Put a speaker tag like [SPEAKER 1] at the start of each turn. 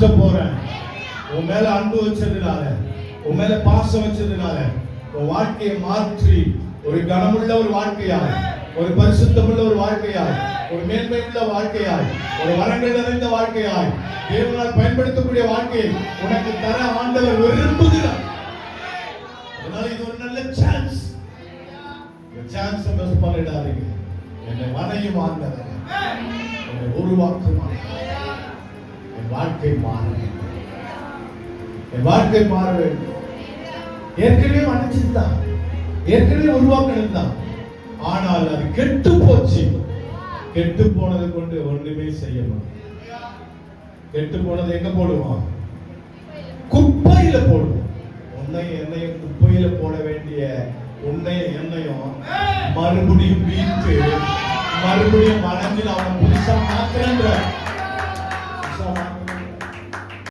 [SPEAKER 1] மாற்ற போறேன். உன் மேல அன்பு வச்சதுனால, உன் மேல பாசம் வச்சதுனால உன் வாழ்க்கையை மாற்றி ஒரு கனமுள்ள ஒரு வாழ்க்கையாய், ஒரு பரிசுத்தமுள்ள ஒரு வாழ்க்கையாய், ஒரு மேன்மையுள்ள வாழ்க்கையாய், ஒரு வரங்கள் நிறைந்த வாழ்க்கையாய், தேவனால் பயன்படுத்தக்கூடிய வாழ்க்கையை உனக்கு தர ஆண்டவர் விரும்புகிறார். அதனால இது ஒரு நல்ல சான்ஸ். இந்த சான்ஸ் மிஸ் பண்ணிடாதீங்க. என்னை வரையும் ஆண்டவர், என்னை உருவாக்கும் ஆண்டவர். என் வாழ்க்கை மாற வேண்டும். என் வாழ்க்கை மாற வேண்டும். ஏற்கனவே மன்னிச்சிருந்தான், ஏற்கனவே உருவாக்கினதுதான். ஆனால் அது கெட்டு போச்சு. கெட்டு போனதை கொண்டு ஒண்ணுமே செய்ய மாட்டோம். கெட்டு போனதை எங்க போடுவோம்? குப்பையில போடுவோம். உன்னையும் என்னையும் குப்பையில போட வேண்டிய உன்னையும் என்னையும் மறுபடியும் வீட்டு மறுபடியும் வளைஞ்சு அவனை புதுசா மாத்திரன்ற